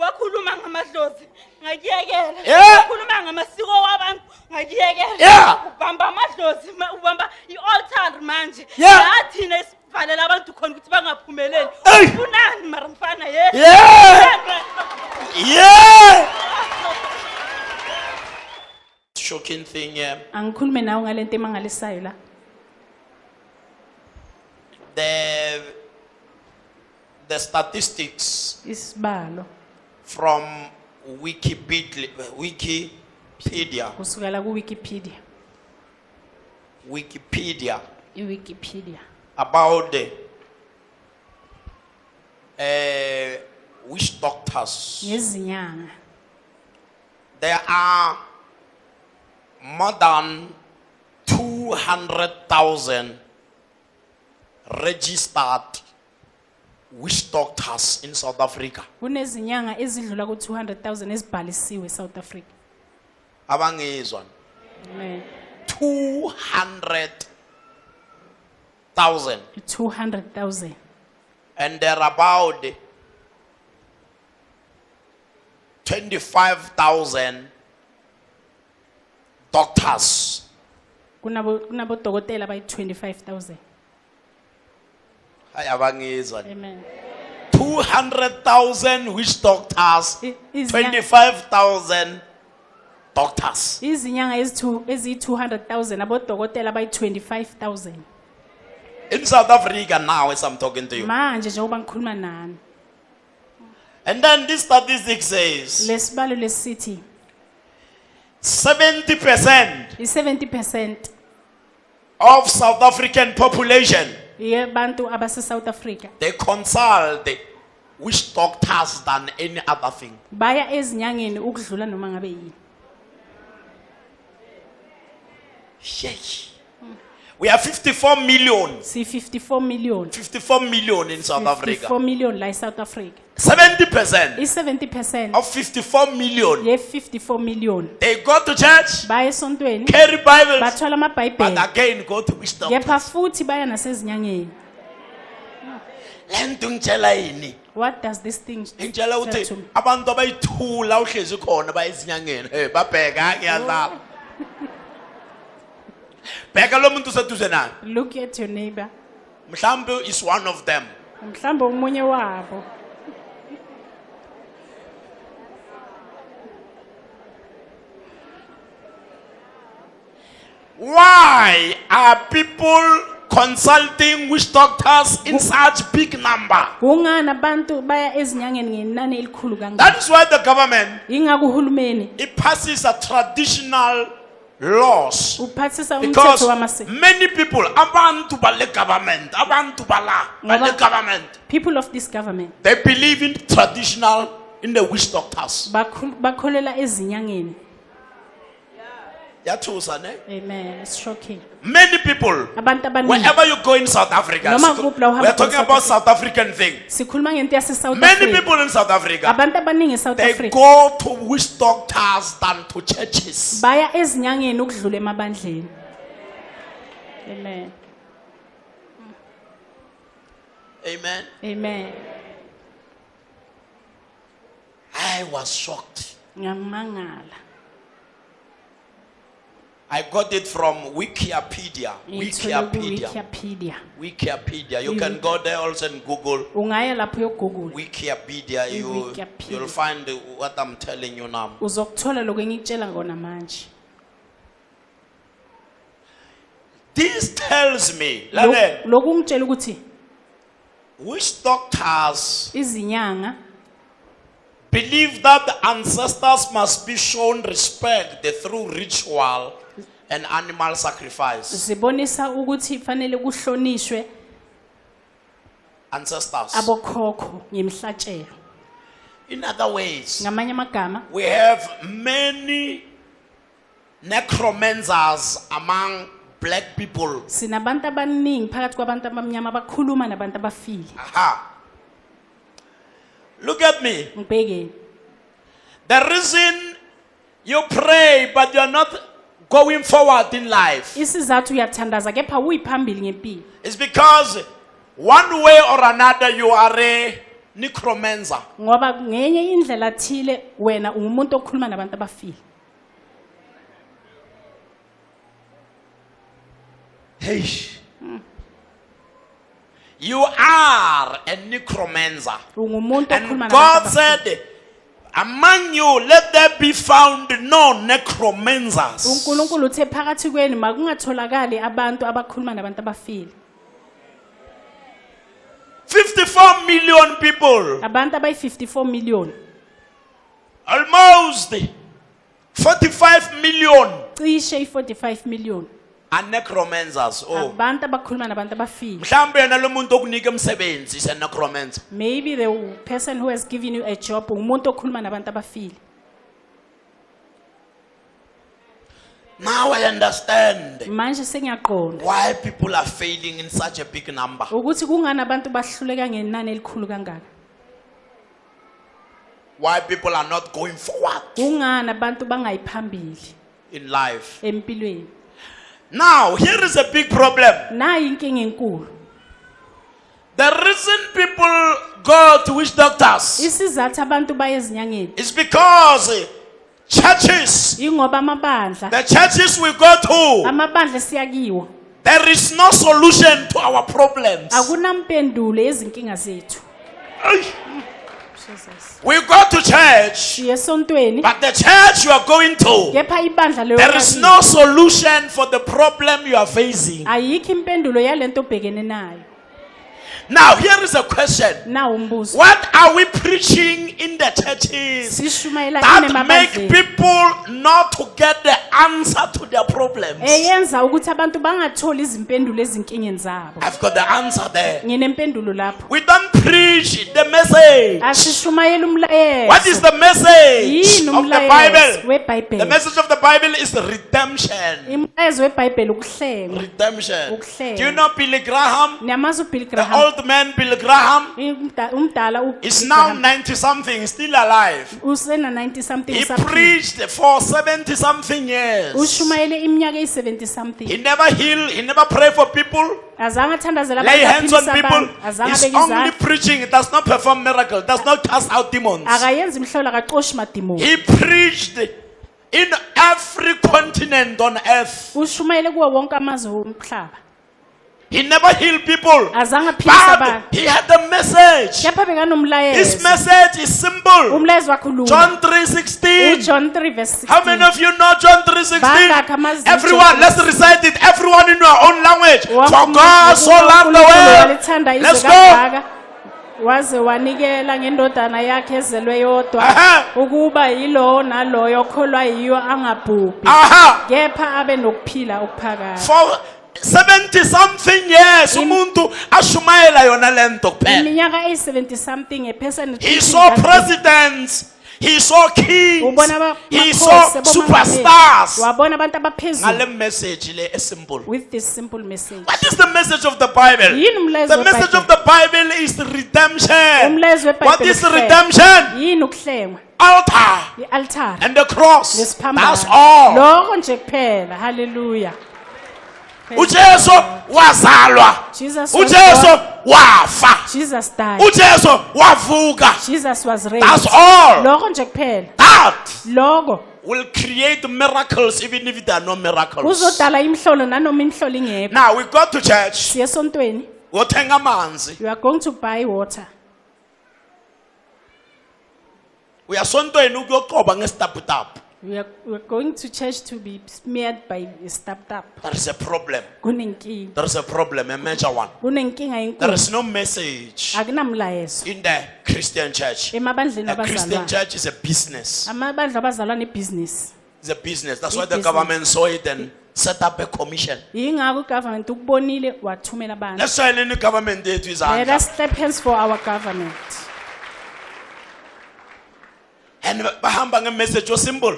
wakhuluma ngamadlozi ngakuyekela Yeah. wakhuluma ngamasiko wabantu ngakuyekela Yeah. ubamba amadlozi ubamba ialtar manje Yeah. yathina isivalela abantu khona ukuthi bangaphumeleli Hey. ufunani mara mfana ye Yeah. Yeah. Shocking thing here. Angikhulume nawe ngalento emangalisayo la. The statistics Isibalo from Wikipedia kusukela ku Wikipedia. Wikipedia. About the witch doctors. Ngezinyanga. There are more than 200,000 registered witch doctors in South Africa. Kunezinyanga ezidlula ku 200,000 ezibhalisiwe South Africa. Abangizwa. Amen. 200,000. 200,000. And there are about 25,000 doctors. Kunabo dokotela by 25,000. Abangizwa. Amen. 200,000 witch doctors, Izinyanga 25,000 doctors. izinyanga ezi 200,000 abodokotela by 25,000. In South Africa now as I'm talking to you. Manje njengoba ngikhuluma nani. And then this statistic says Lesibalo lesithi 70% i70% of South African population, yebantu abase South Africa they consult witch doctors than any other thing. baya ezinyangeni ukudlula noma ngabe yini. We have 54 million. Si 54 million. 54 million in South 54 Africa. million la South Africa. 70% I70% of 54 million, ye 54 million they go to church, baya esontweni carry Bibles, bathwala but amabhayibheli again go to witch yepha doctors. futhi baya nasezinyangeni. Lento ngitshela yini? What does this thing Ngitshela tell ukuthi to me? abantu abayithula uhlezi khona bayizinyangeni. Hey, babheka ngiyadlala. Bheka lo muntu seduze naye. Look at your neighbor. Mhlambe is one of them. Mhlawumbe umunye wabo. Why are people consulting witch doctors in such big number? Kungani abantu baya ezinyangeni ngenani elikhulu kangaka? That is why the government Ingakho uhulumeni it passes a traditional laws. uphathisa Because umthetho wamasiko. many people, abantu bale government, abantu bala bale government, People of this government they believe in traditional, in the witch doctors. bakholela ezinyangeni. Yathusa ne? Amen. It's shocking. Many people, Abantu abaningi wherever you go in South Africa, Noma kuphi la uhamba we are talking khona about South South African thing. sikhuluma ngento yase South Many Africa. people in South Africa, Abantu abaningi eSouth they Africa go to witch doctors than to churches. baya ezinyangeni ukudlula emabandleni. Amen. Amen. Amen. I was shocked. Ngamangala. I got it from Wikipedia. Ngithole ku Wikipedia. Wikipedia. Wikipedia. You can go there also and Google Ungaya lapho yo Google. Wikipedia. Wikipedia. You'll find what I'm telling you now. Uzokuthola lokho engikutshela ngona manje. This tells me, Lale, Lokhu ngitshela ukuthi witch doctors izinyanga believe that the ancestors must be shown respect through ritual and animal sacrifice. zibonisa ukuthi fanele kuhlonishwe Ancestors. abokhokho ngemhlatshelo. In other ways, Ngamanye amagama we have many necromancers among black people. sinabantu abaningi phakathi kwabantu abamnyama abakhuluma nabantu abafile. Aha. Look at me. Ngibheke. The reason you pray but you are not going forward in life Isizathu uyathandaza kepha uyiphambili ngempilo. is because one way or another you are necromancer. ngoba ngenye indlela thile wena ungumuntu okhuluma nabantu abafile. Hey. You are a necromancer. Ungumuntu okhuluma And nabantu God abafile. said, among you, let there be found no necromancers. uNkulunkulu uthe phakathi kwenu makungatholakali abantu abakhuluma nabantu abafile. 54 million people, Abantu abayi-54 million. almost 45 million Cishe i-45 million. are necromancers. Oh, Abantu abakhuluma nabantu abafile. mhlambe yena lo muntu okunika umsebenzi is a necromancer. Maybe the person who has given you a job umuntu okhuluma nabantu abafile. Now I understand Manje sengiyaqonda why people are failing in such a big number. ukuthi kungani abantu bahluleka ngenani elikhulu kangaka. Why people are not going forward Kungani abantu bangayiphambili in life. empilweni. Now, here is a big problem. Nayi inkinga enkulu. The reason people go to witch doctors Isizathu abantu baye ezinyangeni is because churches, ingoba amabandla the churches we go to, amabandla siyakiwo there is no solution to our problems. akunampendulo ezinkinga zethu. We go to church, Siye esontweni but the church you are going to, kepha ibandla leyo there is no solution for the problem you are facing. ayikho impendulo yalento obhekene nayo. Now, here is a question. Nawo umbuzo. What are we preaching in the churches Sishumayela that ine make mabandla people not to get the answer to their problems? eyenza ukuthi abantu bangatholi izimpendulo ezinkingeni zabo. I've got the answer there. Nginempendulo lapho. We don't preach the message. Asishumayela umlayezo. What is the message Yini of the umlayezo Bible? The weBhayibheli? message of the Bible is redemption. Umlayezo weBhayibheli ukuhlengwa. Redemption. Ukuhlengwa. Do you know Billy Graham? Niyamazi uBill The Graham. old man Billy Graham Umdala is now 90 something, still alive. usena 90 something He usaphila. preached for 70 something years. Ushumayele iminyaka eyi-70 something. He never healed, he never prayed for people, Azange athandazela lay abantu hands on aphilisa people. abantu. Azange He's abeke only izandla. preaching, it does not perform miracle, does not cast out demons. Akayenzi imhlolo akaxoshi madimoni. He preached in every continent on earth. Ushumayele kuwo wonke amazwe omhlaba. He never healed people, Azange aphilisa but abantu. he had a message. Kepha His bekanomlayezo. message is simple. Umlayezo wakhe ulula. John 3:16. uJohn 3 verse 16. How many of you know John 3:16? Bangakhi amaziyo Everyone, John let's recite it. Everyone in your own language. Wonke For umuntu God so ngoba loved the uNkulunkulu world. walithanda izwe Let's go. kangaka, waze wanikela ngendodana yakhe ezelwe yodwa Aha. ukuba yilowo naloyo okholwa yiyo angabhubhi Aha. kepha abe nokuphila okuphakathi. For 70 something years, umuntu ashumayela yona lento kuphela. Iminyaka eyi-70 something a person He saw presidents, he saw kings, ubona he saw superstars. wabona abantu abaphezulu Ngale message le simple. with this simple message. What is the message of the Bible? Yini umlayezo The message weBhayibheli? of the Bible is redemption. Umlayezo weBhayibheli What is ukuhlengwa. redemption? Yini ukuhlengwa? Altar I-altar and the cross. nesiphambano. That's all. Lokho nje kuphela. Hallelujah. uJesu wazalwa, Jesus was uJesu born. wafa, Jesus died. uJesu wavuka. Jesus was That's raised. all. Lokho nje kuphela. That Lokho will create miracles even if there are no miracles. uzodala imhlolo nanoma imhlolo ingekho. Now we go to church, Siye esontweni. wothenga amanzi. You are going to buy water. Uyasontweni ukuyoqoba ngesitaputapu. We are going to church to be smeared by a tap. There is a problem. Kunenkinga. There is a problem, a major one. Kunenkinga There enkulu. is no message Akunamlayezo. in the Christian church. Emabandleni A Christian abazalwane. church is a business. Amabandla abazalwane business. It's a business. That's why the Business. government saw it and set up a commission. Yingakho ugovernment ukubonile wathumela abantu. Let's try any government there to his Let hand. us clap hands for our government. And bahamba nge-message simple.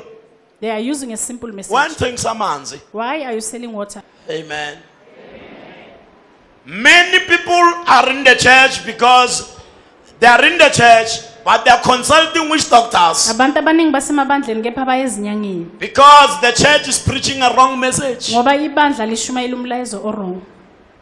They are using a simple message. One thing samanzi. Why are you selling water? Amen. Many people are in the church because they are in the church, but they are consulting witch doctors Abantu abaningi basemabandleni kepha baye ezinyangeni because the church is preaching a wrong message. ngoba ibandla lishumayela umlayezo orong.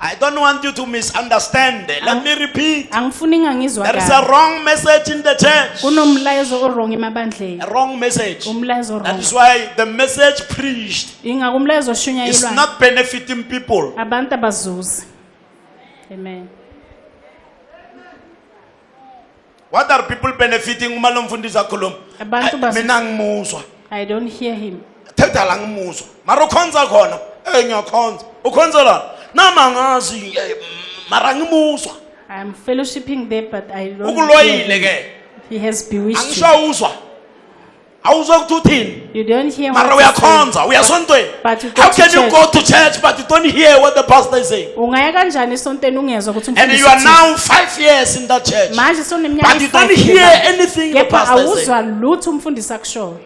I don't want you to misunderstand. Let me repeat. Angifuni ngangizwa There is kahle. a wrong message in the church. Kunomlayezo orong emabandleni. A wrong message. Umlayezo That orong. is why the message preached Inga umlayezo is oshunyayelwayo. not benefiting people. Abantu abazuzi. Amen. What are people benefiting uma lo mfundisi akhuluma? Abantu bazuza. Mina ngimuzwa. I don't hear him. Thetha la ngimuzwa. Mara ukhonza khona. Ngiyakhonza. Ukhonza la. Nama ngazi mara ngimuzwa. I'm fellowshipping there, but I don't hear Ukuloyile him. ke. He has bewitched you. Angisho uzwa. Awuzwa ukuthi uthini? You don't hear Mara what he's saying. uyakhonza, uyasontweni. But you go How to can you church. go to church but you don't hear what the pastor is saying? Ungaya kanjani esontweni ungezwa ukuthi And umfundisi you are uthini? now 5 years in that church. Manje soneminyaka But you don't e-5 hear le- anything the Kepha pastor is saying. awuzwa lutho umfundisi akushoyo.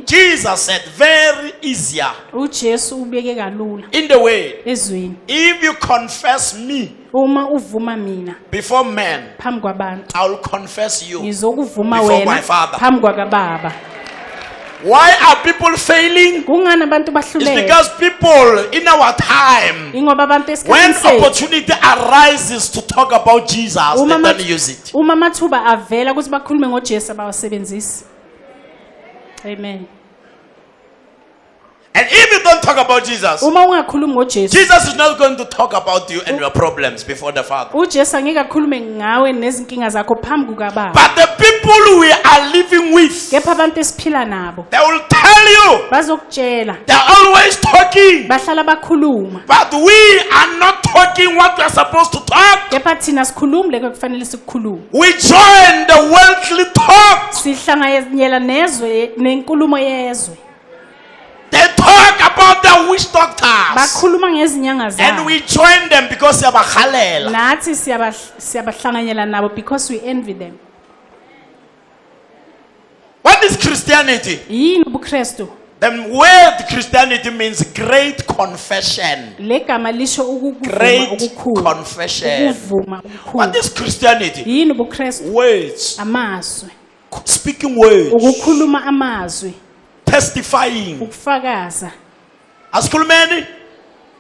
Jesus said very easier uJesu ubeke kalula in the way. ezweni. If you confess me Uma uvuma mina before men, phambi kwabantu, I will confess you. ngizokuvuma Before my wena Father. phambi kwakababa. Why are people failing? Kungani abantu It's bahluleka? because people in our time, Ingoba abantu when esikhathini sethu opportunity arises to talk about Jesus, uma they mat- don't use it. uma mathuba avela ukuthi bakhulume ngoJesu abawasebenzisi. Amen. And if you don't talk about Jesus, Uma ungakhulumi ngoJesu, Jesus is not going to talk about you and your problems before the Father. uJesu angeke akhulume ngawe nezinkinga zakho phambi kukababa. But the people we are living with, Kepha abantu esiphila nabo they will tell you, bazokutshela, they're always talking, bahlala bakhuluma. but we are not talking what we are supposed to talk. Kepha thina sikhulumi leko kufanele sikukhulume. We join the worldly talk. Sihlanganyela nezwe nenkulumo yezwe. They talk about the witch doctors. Bakhuluma ngezinyanga And zabo. we join them because they are bakhalela. Nathi siyabahlanganyela nabo because we envy them. What is Christianity? Yini ubuKristu? The word Christianity means great confession. Legama lisho ukuvuma Great okukhulu. confession. Ukuvuma What okukhulu. is Christianity? Yini ubuKristu? Words. Amazwi. Speaking words. Ukukhuluma amazwi, Testifying. ukufakaza. Asikhulumeni.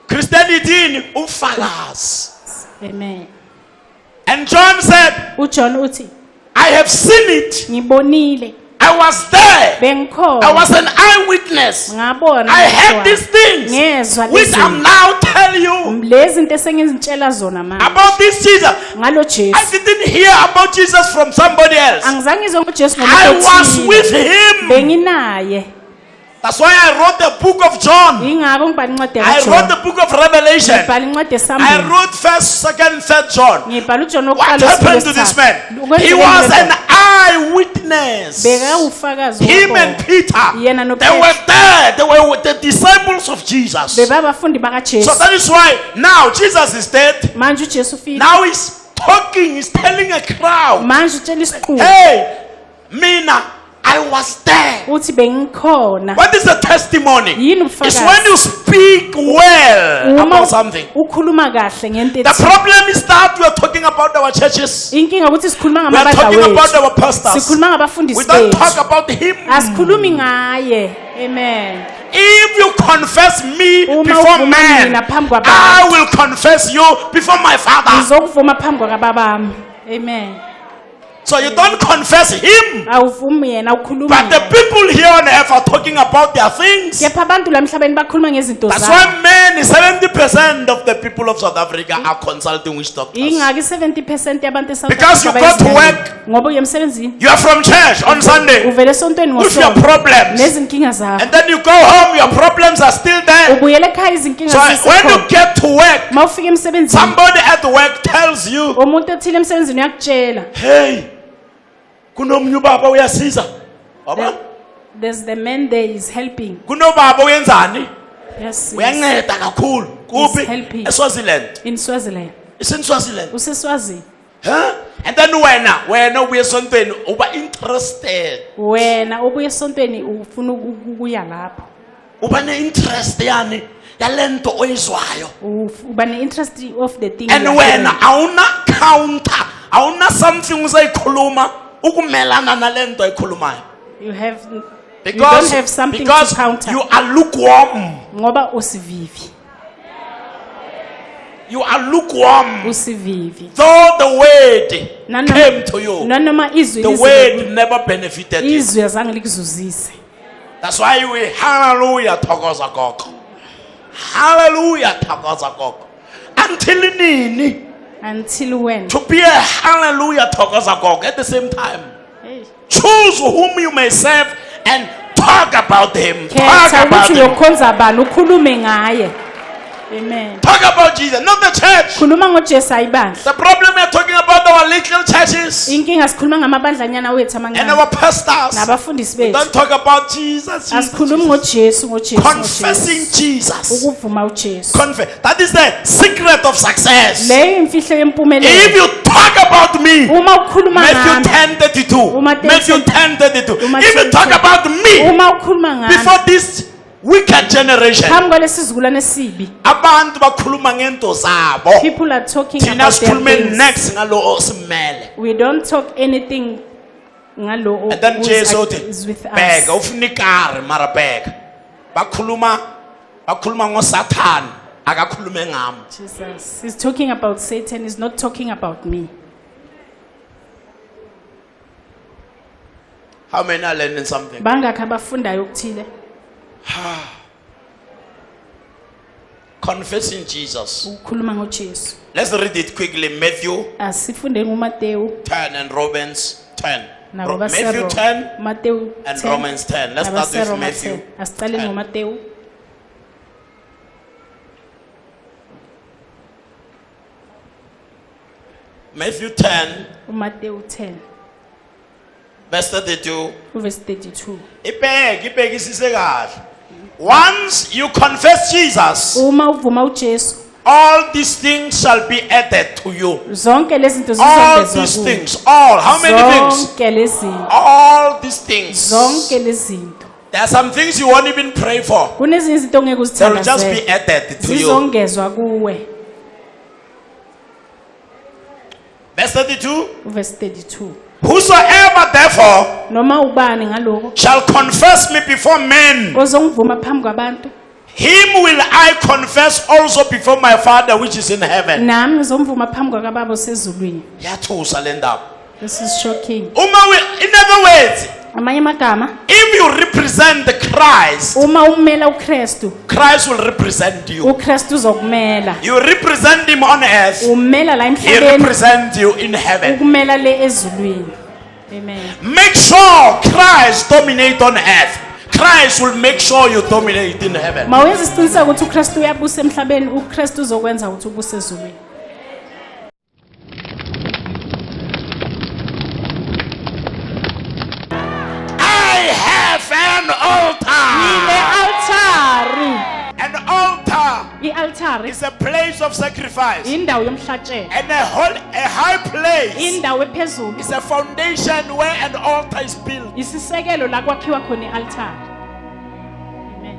Christianity ni ufakazi. Amen. And John said, uJohn uthi, I have seen it. ngibonile, I was there. I bengikhona, was an eyewitness. ngabona, I heard these things, ngezwa which I'm lezi now telling you lezi zinto esengizitshela zona manje about this Jesus. ngalo I Jesu. didn't hear about Jesus from somebody else. Angizange ngizwe ngoJesu I ngomuntu was othile. with him. Benginaye. That's why I wrote the book of John. Ingakho ngibhala incwadi I wrote kaJohn. the book of Revelation. Ngibhala incwadi I esambulu. wrote 1st, 2nd, 3rd John. Ngibhala uJohn What oqala happened to this man? He was an eyewitness. beka ufakazi Him wabo. and Peter, Yena no they were there. They were the disciples of Jesus. Beba abafundi baka So Jesu. that is why now Jesus is dead. Manje uJesu ufile. Now he's talking, he's telling a crowd, Manje utshela isiqulu hey, Mina, I was there. uthi bengikhona. What is the testimony? Yini It's ubufakazi? when you speak well Uma about something. ukhuluma kahle ngento The ethi. problem is that we are talking about our churches. Inkinga ukuthi sikhuluma We are ngamabandla talking about wethu. our pastors. Sikhuluma ngabafundisi We don't bethu. talk about him. Asikhulumi ngaye. Amen. If you confess me Uma before uvuma men, mina phambi kwabantu, I will confess you before my Father. ngizokuvuma phambi kwakababami. Amen. So you don't confess him. Awuvumi yena ukhuluma. But the people here on earth are talking about their things. Kepha abantu la emhlabeni bakhuluma ngezinto That's zabo. why many, 70% of the people of South Africa are consulting witch doctors. Ingaki 70% yabantu eSouth Because Africa you go to bayizinyanga. work. Ngoba uye emsebenzini. You are from church on Sunday Uvele esontweni with your ngosonto. problems. Nezinkinga zakho. And then you go home, your problems are still there. Ubuyele ekhaya izinkinga So when you zisekhona. get to work, Mawufika emsebenzini, somebody at work tells you, umuntu ethile emsebenzini uyakutshela. hey, kunomnye ubaba uyasiza. Wabona? There's the man there is helping. Kunobaba uyenzani? Yes. Uyanceda kakhulu. Kuphi? helping. eSwaziland. In Swaziland. It's in Swaziland. Useswazini. Huh? And then wena ubuye esontweni uba interested. Wena ubuye esontweni ufuna ukuya lapho. Uba ne-interest yani yalento oyizwayo. Uba ne-interest of the thing. And you are wena hearing. awuna counter, awuna something uzayikhuluma ukumelana nalento ayikhulumayo. You don't Because have something to counter. you are lukewarm. Ngoba usivivi. You are lukewarm. usivivi. Though the word Nanoma- came to you, Nanoma izwi the lize word kuwe, never benefited you. izwi azange likuzuzise. That's why we hallelujah thokoza gogo. Hallelujah thokoza gogo. Until nini? Until when? To be a hallelujah thokoza gogo at the same time. Hey. Choose whom you may serve and talk about him. Talk Khetha about ukuthi him. uyokhonza bani ukhulume ngaye. Amen. Talk about Jesus, not the church. Khuluma ngoJesu ayibandla. The problem we are talking about our little churches Inkinga sikhuluma ngamabandlanyana wethu and amancane. our pastors. Nabafundisi Don't bethu. talk about Jesus. Asikhulumi ngoJesu ngoJesu. Confessing Jesus. Ukuvuma uJesu. That is the secret of success. Leyo imfihlo If yempumelelo. you talk about me, Uma ukhuluma Matthew ngami, 10:32. Uma Matthew 10:32. If you talk 10:32. about me uma ukhuluma ngami, before this wicked generation, phambi kwalesizukulwane esibi, abantu bakhuluma ngento zabo. people are talking Thina about their sikhulume things. next ngalo osimele. We don't talk anything ngalo And then who Jesus is with bheka us. ufuna ikari mara bheka. Bakhuluma ngoSathane akakhulume ngami. Jesus. He's talking about Satan, he's not talking about me. How many are learning something? Bangakhi abafundayo okuthile? Confessing Jesus. Ukukhuluma ngoJesu. Let's read it quickly. Matthew Asifunde nguMateyu 10 and Romans 10. nabo Matthew basero. 10 Mateyu and 10. Romans 10. Let's start with Nabasero Matthew. 10. Asicale 10. ngoMateyu. Matthew 10, uMateyu 10 verse 32. verse 32. Ibhekisise kahle. Once you confess Jesus, Uma uvuma uJesu, all these things shall be added to you. zonke lezi zinto All zizongezwa these kuwe. things. All. How many things? Zonke lezi zinto. All these things. Zonke lezi zinto. There are some things you won't even pray for. Kunezinye izinto ongeke They will just be uzithandazele. added to you. Zizongezwa kuwe. Verse 32. Verse 32. Whosoever therefore Noma ubani ngaloko shall confess me before men, ozongivuma phambi kwabantu, him will I confess also before my Father which is in heaven. nami ngizomvuma phambi kwakababa osezulwini. Yathusa le ndaba. This is shocking. In other words, Amanye amagama, if you represent the Christ, uma umela uKristu, Christ will represent you. uKristu uzokumela. You represent him on earth, Umela la he emhlabeni, represents you in heaven. ukumela le ezulwini. Amen. Make sure Christ dominate on earth. Christ will make sure you dominate in heaven. Mawenza isiqiniseko ukuthi uKristu uyabusa emhlabeni, uKristu uzokwenza ukuthi ubuse ezulwini. I have an altar. Ile altari. An altar I-altari is a place of sacrifice. indawo yomhlatshelo, And a high place indawo ephezulu, is a foundation where an altar is built. isisekelo la kwakhiwa khona i-altari. Amen.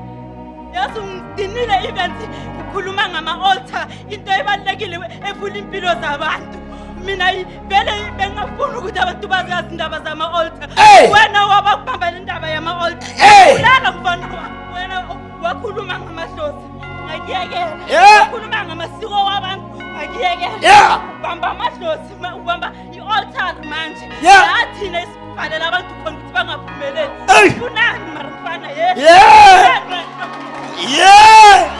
Yesu ngidinile event ukukhuluma ngama-altar, into ebalulekile evula impilo zabantu. Mina vele bengafuni ukuthi abantu bazazi indaba zama-altar. Hey! Wena wabakubamba le ndaba yama-altar. Hey! Ulala mfana wena wakhuluma ngamadlozi. Ngakuyekela. Yeah! Wakhuluma ngamasiko wabantu. Ngakuyekela. Yeah! Ubamba amadlozi, ubamba i-altar manje. Yeah! La thina esibhalela abantu khona ukuthi bangaphumeleli. Hey! Kunani mara mfana yes. Yeah! Yeah!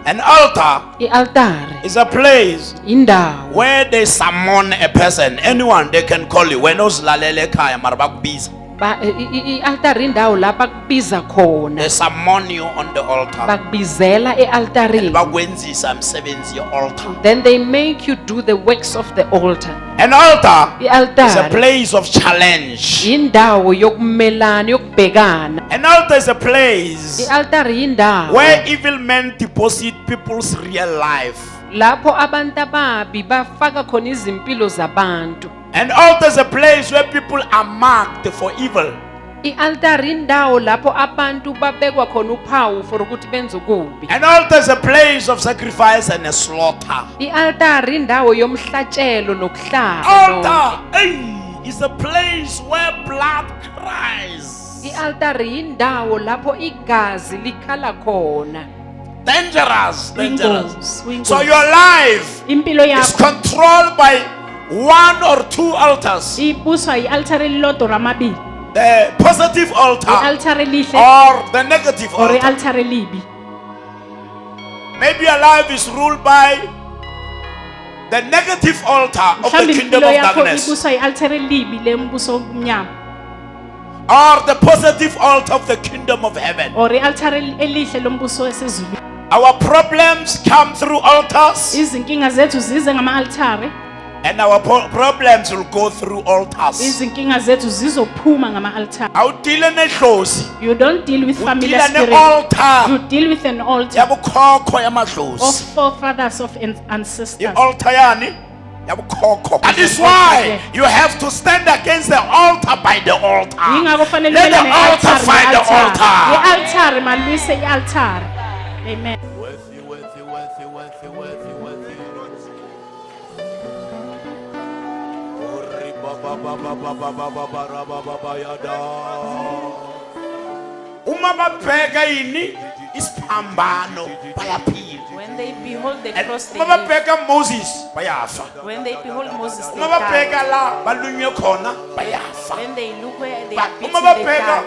An altar I-altari is a place indawo where they summon a person. Anyone they can call you. When uzilalele ekhaya mara bakubiza. i-altari indawo lapha kubiza khona, They summon you on the altar. bakubizela e-altarini, Bakwenzisa umsebenzi ye-altar. then they make you do the works of the altar. An altar is a I-altari place of challenge. indawo yokumelana, yokubhekana. An altar is a place I-altari indawo where evil men deposit people's real life. lapho abantu ababi bafaka khona izimpilo zabantu. An altar is a place where people are marked for evil. I-altari indawo lapho abantu babekwa khona uphawu for ukuthi benze ukubi. An altar is a place of sacrifice and a slaughter. I-altari indawo yomhlatshelo nokuhlaba. Altar is a place where blood cries. I-altari indawo lapho igazi likhala khona. Dangerous. Uyingozi. So your life Impilo is yakho controlled by one or two altars. ibuswa i-altar elilodwa or amabili. The positive altar I-altar elihle or the negative or altar. i-altar elibi. Maybe your life is ruled by the negative altar of the Mhlawumbe kingdom impilo of yakho darkness, ibuswa i-altar elibi lembuso omnyama or the positive altar of the kingdom of heaven. or i-altar elihle lombuso esezulwini. Our problems come through altars, Izinkinga zethu zize ngama-altare, and our problems will go through altars. izinkinga zethu zizophuma ngama-altare. Awudile nedlozi, You don't deal with familiar udila spirit. ne-altar You deal with an altar yabukhokho of yamadlozi. forefathers of ancestors. I-altar yani yabukhokho. That is why you have to stand against the altar by the altar. Yingakho fanele Let ulwe the altar ne-altare fight the nge-altare. altar. I-altare malwise i-altare. Amen. Worthy. Uma babheka yini isiphambano bayaphila. When they behold the And cross, they uma live. babheka Moses bayafa. When they behold Moses, they Uma die. babheka la balunywe khona bayafa. When they look where they But are beaten, uma they babheka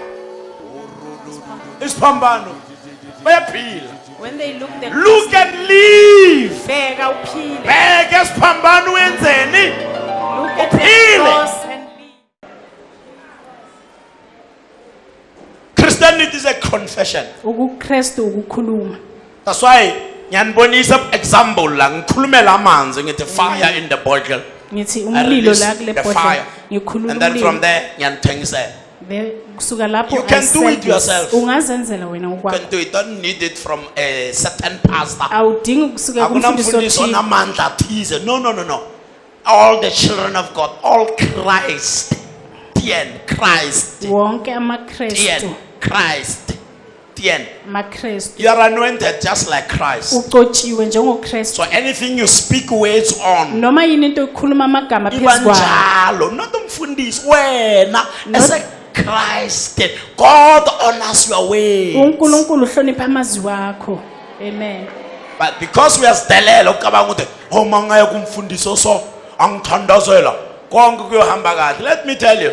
die. isiphambano bayaphila. When they look the Look and live. Bheka uphile. Bheka isiphambano wenzeni? look at the Uphile. cross and live. Christianity is a confession. UbuKristu ukukhuluma. That's why ngiyanibonisa example la ngikhulumela amanzi ngithi fire in the bottle. Ngithi I umlilo release la kule the bhodlela. fire. Ngikhulula And then from umlilo. there ngiyanithengisela. Kusuka lapho You can I do it service. yourself. Ungazenzela wena You ngokwakho. can do it. Don't need it from a certain pastor. Awudingi kusuka kumfundisi Akunamfundisi othile. onamandla thize. No. All the children of God, all Christ. Christ. Wonke amaKristu. Christ. amaKristu. You are anointed just like Christ. Uqotshiwe njengoKristu. So anything you speak words on, Noma yini into ikhuluma amagama phezulu. ibanjalo, not umfundisi wena ese Christ. God honors your way. uNkulunkulu uhlonipha amazwi wakho. Amen. But because we are sidelela ucabanga ukuthi oh mangaya kumfundisi so angithandazela konke kuyohamba kahle. Let me tell you,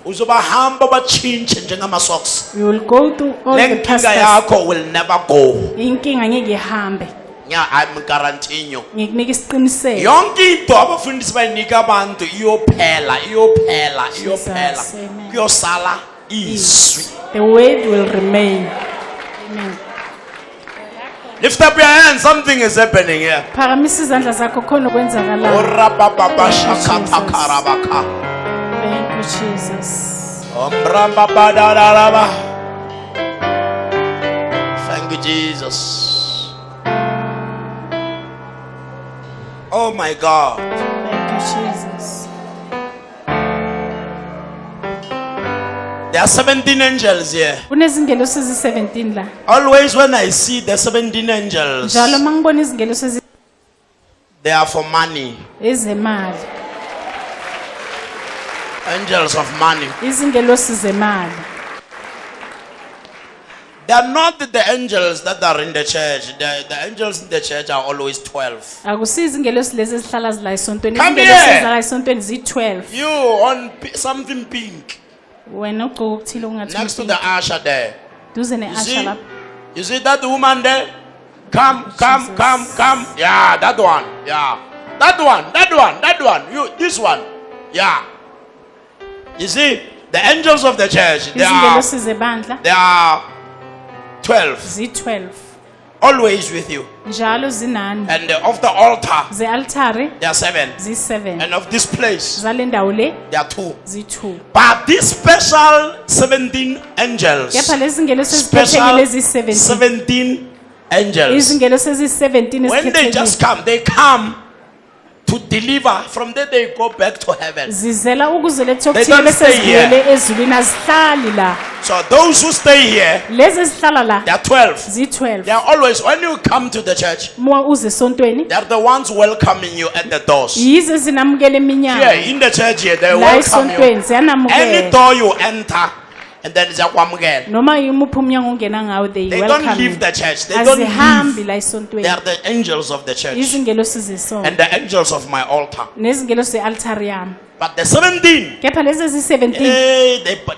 uzobahamba bachinje njengama socks. You will go to all the Lenkinga pastors. yakho will never go. Inkinga ngeke ihambe. Yeah, I'm guaranteeing you. Ngikunika isiqiniseko. Yonke into abafundisi bayinika abantu iyophela. Jesus, amen. Kuyosala izwi. The word will remain. Amen. Lift up your hands, something is happening here. Phakamisa izandla zakho khona okwenzakalayo. Orababa shakatakarabaka. Thank you Jesus. Ombrambabadadalaba. Thank you, Jesus. Oh my God. Thank you Jesus. There are 17 angels here. Kunezingelosi ezi-17 la. Always when I see the 17 angels, Njalo mangibona izingelosi they are for money. ezemali. Angels of money. Izingelosi zemali. They are not the angels that are in the church. The angels in the church are always 12. Akusizi izingelosi lezi ezihlala zila esontweni. Come Izingelosi here. ezala esontweni zi-12. You on something pink Wena ugqoka okuthile ongathi next to the usher there. duze You ne-asha see, lapho. you see that woman there? Come. Yeah, that one. Yeah, that one. You, this one. Yeah. You see, the angels of the church, they Izingelosi zebandla are 12, zi-12. always with you. Njalo zinani. And of the altar, Ze-altare there are 7. zi-7. And of this place, Zale ndawo le there are 2. zi-2. But these special 17 angels, Kepha lezi zingelosi special ezikhethekile ezi-17. 17 angels, Izingelosi ezi-17 when they just ezikhethekile. come, they come to deliver. From there, they go back to heaven. Zizela ukuze They lethokuthile don't bese stay here. zibuyele ezulwini azihlali la. So those who stay here, Lezi ezihlala la they are 12. zi-12. They are always, when you come to the church, Uma uze esontweni they are the ones welcoming you at the doors. yizo zinamukela Here eminyango. in the church here, they La welcome you. esontweni Any ziyanamukela. door you enter, and then ziyakwamukela. noma yimuphi umnyango ongena ngawo they They don't welcome leave you. the church. They don't Azihambi leave. la They esontweni are the angels of the church izingelosi zesonto and the angels of my altar. nezingelosi ze-altari yami But the 17, kepha lezi eziyi-17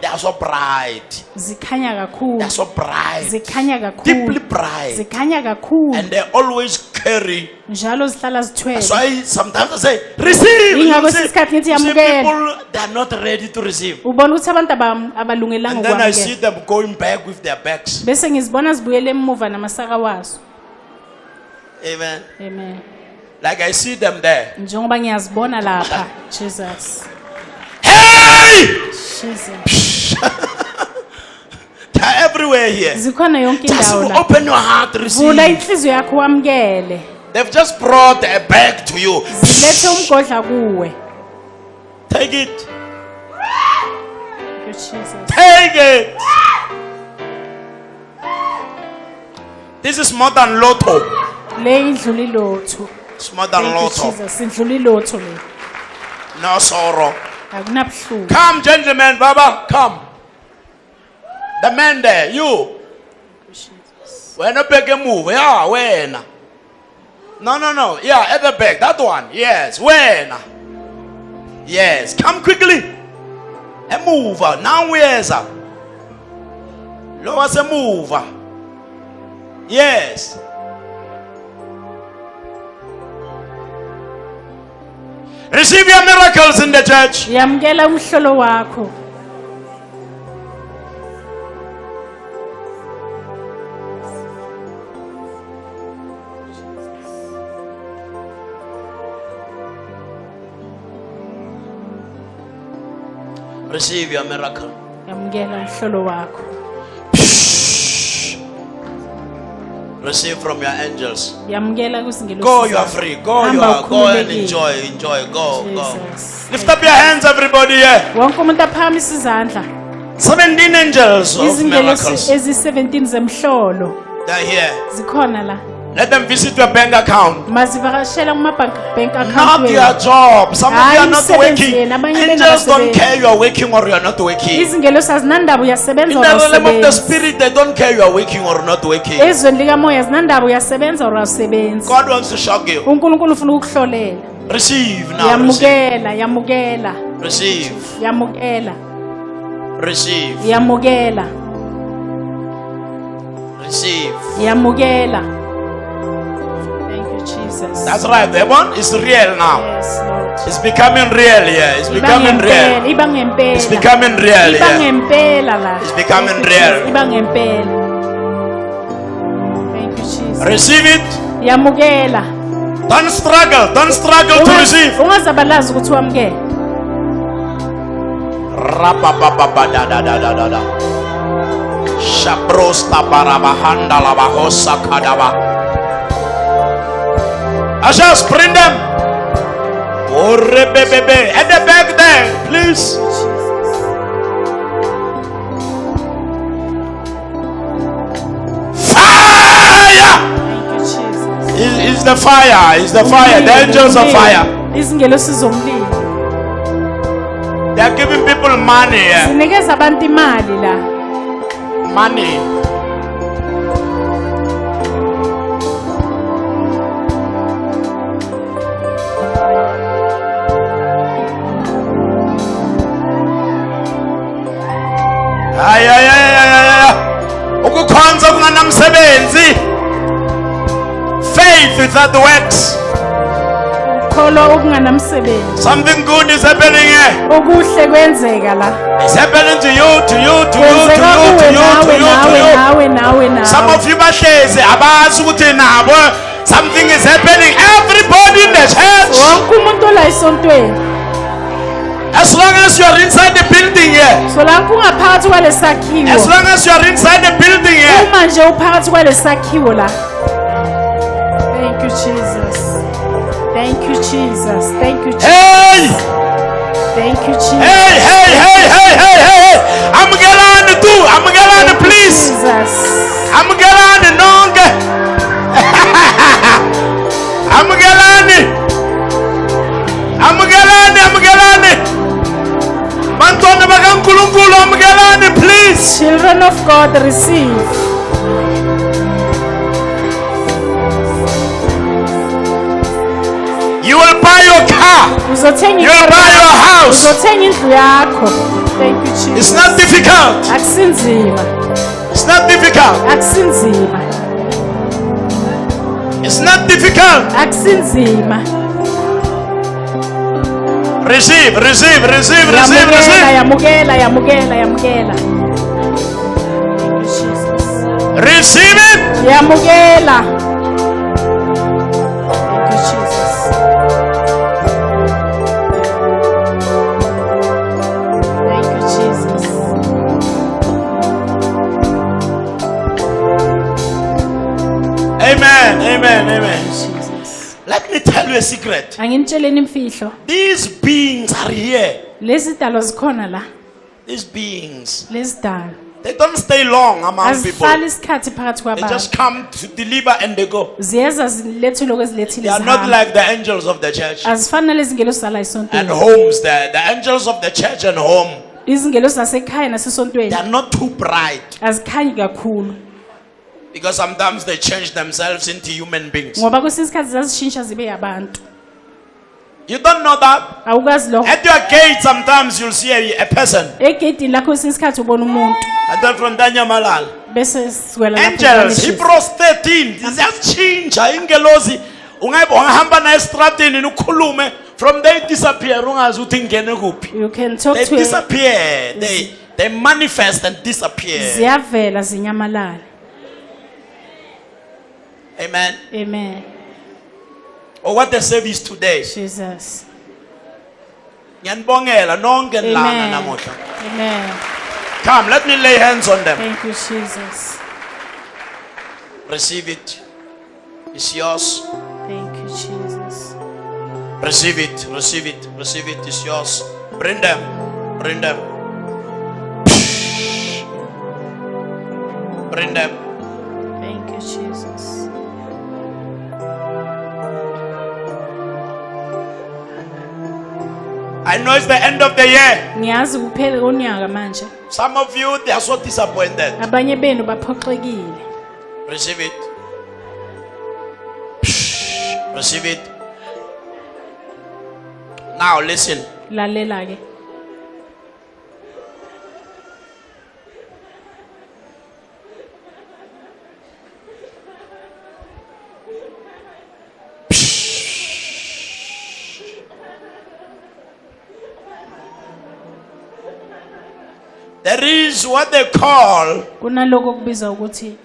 they are so bright. zikhanya They kakhulu are so bright. zikhanya Deeply kakhulu bright. zikhanya kakhulu And they always carry. njalo zihlala That's zithwele why sometimes I say, receive. Ingakho You see, isikhathi ngithi you see yamukela. people, they are not ready to receive. ubona ukuthi abantu abalungelanga And then I see ukwamukela them going back with their bags. bese ngizibona zibuyele emuva namasaka wazo Amen. amen Like I see them there. njengoba ngiyazibona lapha jesus Hey! jesus They're everywhere here. zikhona yonke Just indawo la open your heart, vula receive. inhliziyo yakho wamukele They've just brought a bag to you. zilethe umgodla kuwe Take it. Thank you, jesus Take it. This is more than lotto. le indlula ilotho It's more than Thank you, lotto. jesus indlula ilotho le No sorrow. akunabuhlungu Come, gentlemen, Baba, come. The man there, you. When a big move, yeah, when? No. Yeah, at the back, that one. Yes, when? Yes, come quickly. A mover. Now where's her? Lower's a mover. Yes. Receive your miracles in the church. yamukela umhlolo wakho Receive your miracle. yamukela umhlolo wakho Receive from your angels. yamukela kuzingelosi Go, you are zakho. free. Go, you Hamba are. Go and ukhululekile. enjoy. Go. Jesus. Lift up your hands, everybody here. wonke umuntu aphakamisa izandla 17 angels of izingelosi miracles. eziyi-17 zemhlolo They're here. zikhona la Let them visit your bank account. mazivakashela kuma-bank account Not wenu. your job. Some of you Hayi are not umsebenzi working. yenu, abanye Angels don't bengabasebenzi. care you are working or you are not working. izingelosi azinandaba uyasebenza In or the realm of the awusebenzi spirit, they don't care you are working or not working. ezweni likamoya zinandaba uyasebenza or awusebenzi God wants to shock you. unkulunkulu ufuna ukukuhlolela Receive now. Receive. yamukela Receive. yamukela Receive. yamukela Receive. yamukela thank you jesus That's right. The one is real now. yes lord It's becoming real here. It's becoming real. iba ngempela It's becoming real iba here. ngempela la It's becoming Thank you, real. Jesus. iba ngempela thank you jesus Receive it. yamukela Don't struggle. Don't struggle to receive. ungazabalazi ukuthi wamukela Rapapapapadadatadada. Shabrosta barabahanda labahosa kadaba. Ushers, bring them. Orebebebe. At the back there, please. Fire! thank you jesus Is the fire. Is the fire. The angels of fire. izingelosi zomlilo They are giving people money. zinikeza abantu imali la Money. Ukukhonza kunganamsebenzi. Faith without the works. ukukholwa okunganamsebenzi Something good is happening here. okuhle kwenzeka la It's happening to you, to you, to you, to kwenzeka you, to kuwe you, to nawe you, to nawe you. nawe nawe nawe Some of you bahlezi abazi ukuthi nabo something is happening. Everybody in the church. wonke umuntu ola esontweni As long as you are inside the building here. solanke ungaphakathi kwale As sakhiwo long as you are inside the building here. uma nje uphakathi kwale sakhiwo la thank you jesus thank you jesus thank you jesus Hey! thank you jesus Hey! Amugelani too. Amugelani please. jesus Amugelani nonke. Amugelani. Bantwana bakaNkulunkulu amkelani please. Children of God, receive. You will buy your car. Uzothenga You will buy your house. Uzothenga indlu yakho. Thank you, Jesus. It's not difficult. Akusinzima. It's not difficult. Akusinzima. It's not difficult. Akusinzima. Receive, receive, receive, receive, receive. Yamukela. Thank you, Jesus. Receive it. Yamukela. Thank you, Jesus. Thank you, Jesus. Amen, amen, amen. Jesus. Let me tell you a secret. Anginitsheleni imfihlo. These beings are here. Lezi dalo zikhona la. These beings, Lezi dalo. they don't stay long among people. Azihlali isikhathi phakathi They kwabantu. just come to deliver and they go. Ziyeza zilethe lokho ezilethile They are not zihamba. like the angels of the church Azifani nalezi ngelo zisala and esontweni. homes. The angels of the church and home, Izingelo zasekhaya they nasesontweni are not too bright azikhanyi kakhulu because sometimes they change themselves into human beings. ngoba kwesinye isikhathi zazishintsha zibe abantu. You don't know that? Awukazi lokho. At your gate, sometimes you'll see a person. Egedini lakho kwesinye isikhathi ubona umuntu And then from Danyamalal. bese siwela lapho Angels, kubanishiza. Hebrews 13, ziyachinja ingelosi. Ungahamba na estradini ukhulume, from there disappear, ungazi ukuthi ngene kuphi. You can talk They to disappear. They manifest and disappear. ziyavela zinyamalala. Amen. Amen. Or what the service today. Jesus. Ngiyanibongela nonke lana Amen. namuhla. Amen. Come, let me lay hands on them. Thank you, Jesus. Receive it. It's yours. Thank you, Jesus. Receive it. Receive it. Receive it. It's yours. Bring them. Bring them. Bring them. Thank you, Jesus. I know it's the end of the year. Ngiyazi kuphele konyaka manje. Some of you, they are so disappointed. Abanye benu baphoxekile. Receive it. Receive it. Now listen. Lalela ke. There is what they call Kunaloko kubiza ukuthi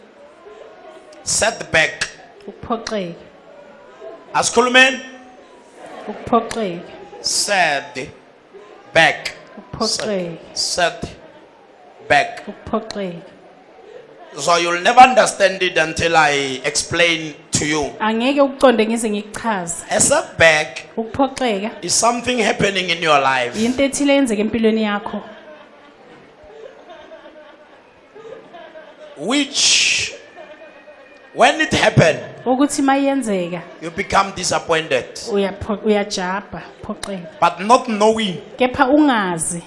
setback. ukuphoxeka. Asikhulumeni? Ukuphoxeka. Setback. Ukuphoxeka. Setback. Ukuphoxeka. So you'll never understand it until I explain to you. Angeke ukuqonde ngize ngikuchaze. A setback Ukuphoxeka is something happening in your life. into ethile yenzeka empilweni yakho Which, when it happened, ukuthi mayenzeka you become disappointed. uyajabha uphoxeka. But not knowing Kepha ungazi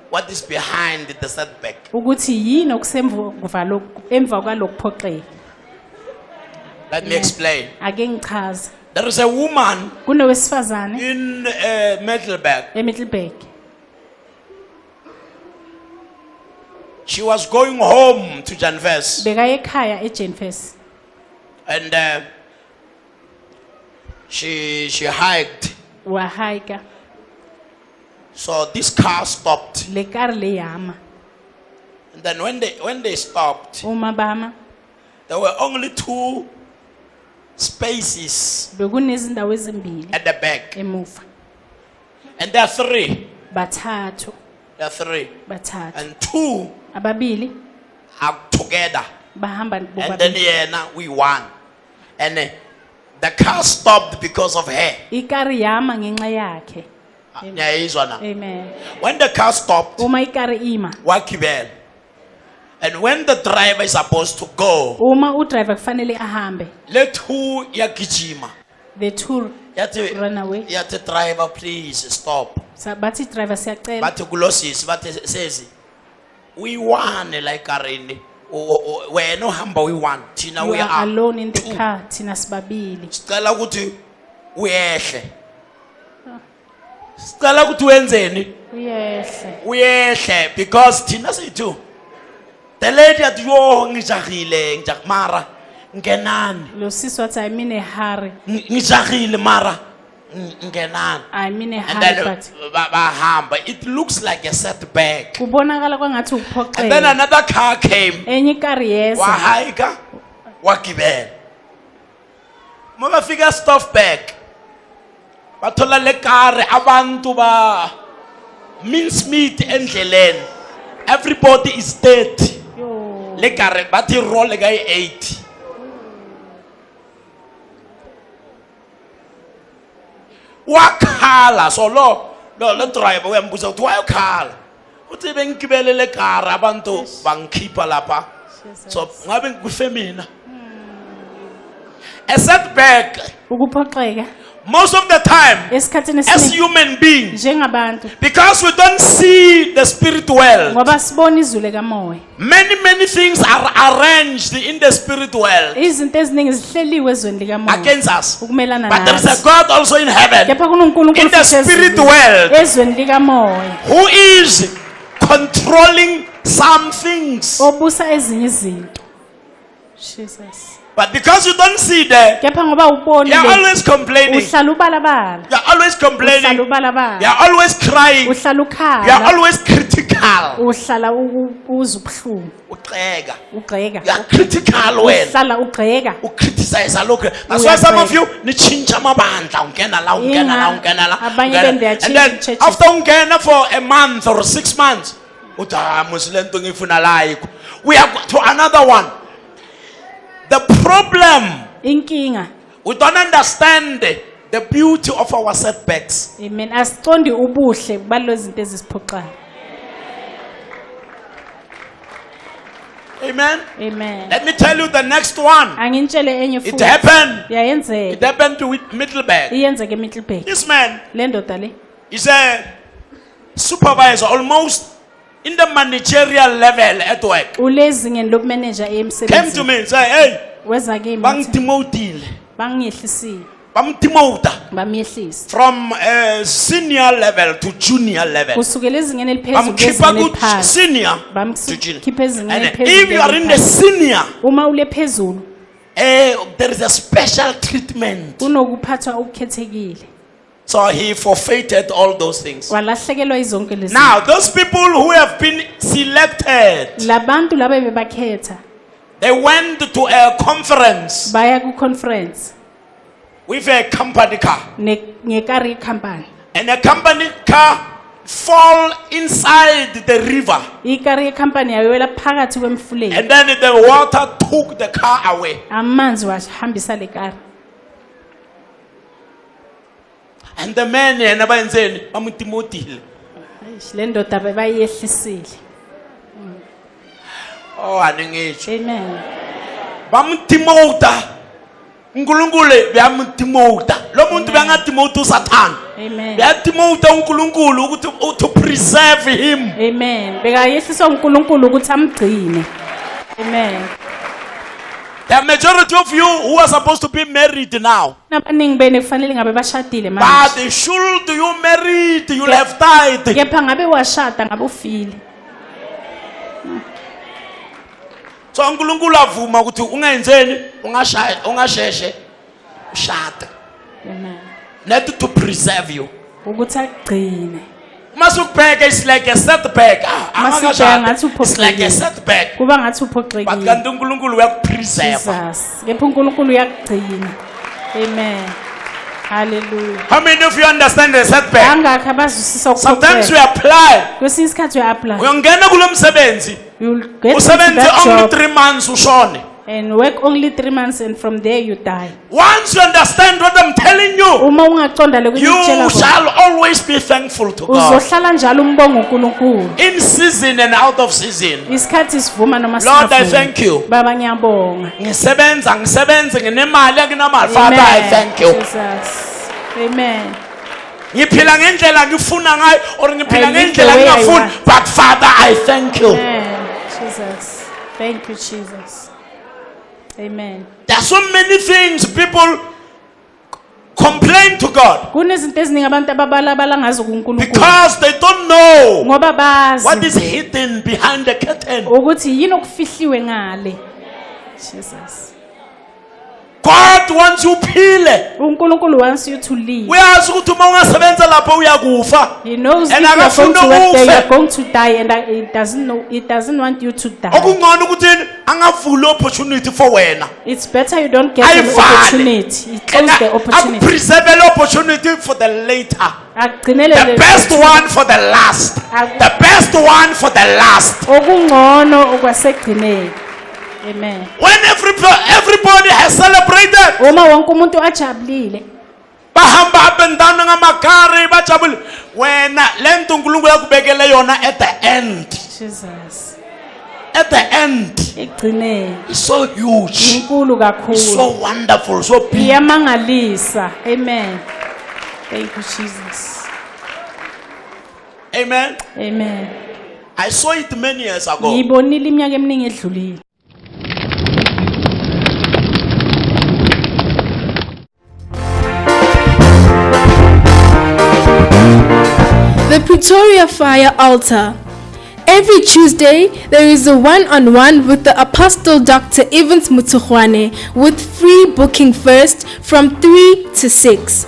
what is behind the setback. ukuthi yini emva kwalokuphoxeka. Let me explain. Ake ngichaze. There is a woman Kunowesifazane in Middelburg. eMiddelburg. She was going home to Janves, Bekaye ekhaya eJenfes. and she hiked. Wahayika So this car stopped, le kar le yama. and then when they stopped, Uma bama there were only 2 spaces bekunezindawo ezimbili at the back, emuva. and there are 3. Bathathu. And 2 Ababili are together, bahamba and then bobabili. we won, and the car stopped because of her. Ikari yama ngenxa yakhe. Nyayizwa na? Amen. When the car stopped, Uma ikari ima. wakibela, and when the driver is supposed to go, Uma udriver kufanele ahambe. let who yagijima. The two yathi run away. yathi driver please stop. Bathi driver siyacela. Bathi kulosisi bathi sezi uyi-1 la ekarini wena uhamba uyi-1 thina You we are are alone in the 2. car. Thina sibabili. Sicela ukuthi uyehle. Sicela ukuthi wenzeni? Uyehle because thina siyi-2. The lady athi yo ngijahile mara ngenani. Lo sisi wathi I'm in a hurry. Ngijahile mara ngenani. I'm in a And then hurry but bahamba. It looks like a setback. kubonakala kwangathi And then uphoxeke. another car came. Enye ikari yeza. Wahayika wagibela. Mabafika stop back. Bathola le car abantu ba mincemeat endleleni. Everybody is dead. Yo. Le car bathi roll ga 80. Wakhala so lo driver uyambuza ukuthi why ukhala? Uthi bengigibele le car abantu bangikhipha lapha. So ngabe ngikufe mina. A setback Ukuphoxeka most of the time esikhathini as esiningi human beings njengabantu because we don't see the spirit world. ngoba sibona izulu kamoya. Many things are arranged in the spirit world Izinto eziningi zihleliwe ezweni likamoya against us. ukumelana But there is a nathi. God also in heaven Kepha kunonkulunkulu in the futhi spirit ezulwini, world ezweni likamoya who is controlling some things. obusa ezinye izinto. Jesus. But because you don't see that, Kepha ngoba uboni you are le always complaining. uhlala ubalabala. You are always Uhlala complaining. You ubalabala. are always crying. Uhlala You are ukhala. always critical. Uhlala uzwa ubuhlungu. Uqheka. Ugqeka. You are critical when Uhlala ugqeka. you criticize. Look, that's why some of you ni change amabandla ungena la ungena la ungena la. Abanye ungena. bende And then churches. after ungena for a month or 6 months, uthi musilento ngifuna la yikho. We are to another one. The problem, Inkinga. we don't understand the beauty of our setbacks. Amen. Asiqondi ubuhle ballo izinto ezisiphoqayo. Amen. Amen. Let me tell you the next one. Angintshele enye It futhi. happened. It Yayenzeka. happened to Middleburg. Iyenzeke eMiddelburg. This man Le ndoda le is a supervisor, almost in the managerial level at work. ulezingeni lobumeneja Came to emsebenzini. me and said, hey, Weza kimi bangtimotile. bangiyehlisile. Bamtimota Bamyehlisa. from senior level to junior level. Kusukela ezingeni eliphezulu Bamkhipha kwezingeni ku eliphasi. senior to junior. Bamkhipha ezingeni And eliphezulu. if you are in the kwezingeni senior, eliphasi. Uma ule phezulu there is a special treatment. unokuphathwa okukhethekile. So he forfeited all those things. Walahlekelwa izonke lezi. Now, those people who have been selected, Labantu laba bebakhetha they went to a conference baya ku conference with a company car. ngekari company. And a company car fall inside the river. Ikari company yawela phakathi kwemfuleni. And then the water took the car away. Amanzi wahambisa le kari. And the man yena bayenzeni bamtimotile. Le ndoda bebayehlisile. Oh aningitsho. Amen. Bamtimota. uNkulunkulu beyamtimota. Lo muntu bengatimota uSathane. Amen. Beyatimota uNkulunkulu ukuthi to preserve him. Amen. Bekayehliswa uNkulunkulu ukuthi amgcine. Amen. The majority of you who are supposed to be married now, Nabaningi bene kufanele ngabe bashadile but manje. should you married, you'll have died. Kepha ngabe washada ngabe ufile. So uNkulunkulu avuma ukuthi ungayenzeni, ungasheshe ushada. Amen. Not to preserve you. Ukuthi agcine. Masukubheka is like a setback. Masibheka ngathi It's like a uphoxekile. setback. Kuba ngathi But uphoxekile. kanti uNkulunkulu uyakupreserve. Jesus. Kepha uNkulunkulu uyagcina. Amen. Hallelujah. How many of you understand the setback? Angakho abazwisisa Sometimes we ukuphoxeka. apply. Kwesinye isikhathi uya-apply. Uyongena kulo msebenzi. You'll get into Usebenze that only job 3 months ushone. and work only 3 months and from there you die. Once you understand what I'm telling you, Uma ungaqonda lokutshela you khona, shall always be thankful to God. uzohlala njalo umbonga uNkulunkulu. In season and out of season. Isikhathi sivuma noma Lord, I singavumi. thank you. Baba ngiyabonga. Ngisebenze nginenemali akunamali. Father, I thank you. Jesus. Amen. Ngiphila ngendlela ngifuna ngayo or ngiphila I live the ngendlela way I ngingafuni, want. but Father, I thank you. Amen. Jesus. Thank you, Jesus. Amen. There are so many things people complain to God Kunezinto eziningi abantu ababalabala ngazo kuNkulunkulu because they don't know ngoba what bazi is hidden behind the curtain. ukuthi yini okufihliwe ngale. Jesus. God wants you phile. uNkulunkulu wants you to live. Uyazi ukuthi uma ungasebenza lapho uyakufa. He knows if And you are going to akafuna work there, you ufe. are going to die, and it doesn't know. It doesn't want you to die. Okungcono ukuthi angavula opportunity for wena. It's better you don't get an Ayivale. opportunity. He close the opportunity. Preserve the opportunity for the later. Agcinele The le- best one for the last. The best one for the last. okungcono okwasegcineni. Amen. When everybody has celebrated, Uma wonke umuntu ajabulile, bahamba up and down ngamakari bajabule. Wena lento uNkulunkulu yakubekele yona at the end. Jesus. At the end. Igcineni. It's so huge. Inkulu kakhulu. So wonderful. So big. Iyamangalisa. Amen. Thank you, Jesus. Amen. Amen. I saw it many years ago. Ngiyibonile iminyaka eminingi edlulile. The Pretoria Fire Altar. Every Tuesday, there is a one-on-one with the Apostle Dr. Evans Mutsukhwane with free booking first from 3 to 6.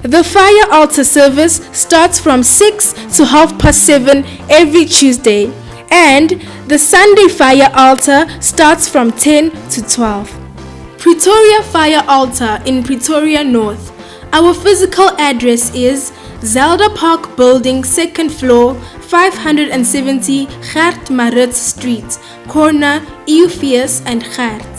The Fire Altar service starts from 6 to 7:30 every Tuesday, and the Sunday Fire Altar starts from 10 to 12. Pretoria Fire Altar in Pretoria North. Our physical address is Zelda Park Building, 2nd floor, 570 Gert Maritz Street, corner Eupheus and Gert.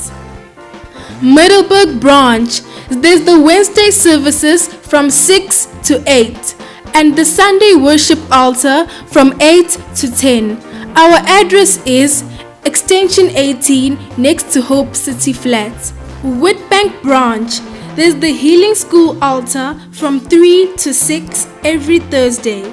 Middelburg branch, there's the Wednesday services from 6 to 8 and the Sunday worship altar from 8 to 10. Our address is extension 18 next to Hope City Flats. Witbank branch, there's the Healing School altar from 3 to 6 every Thursday.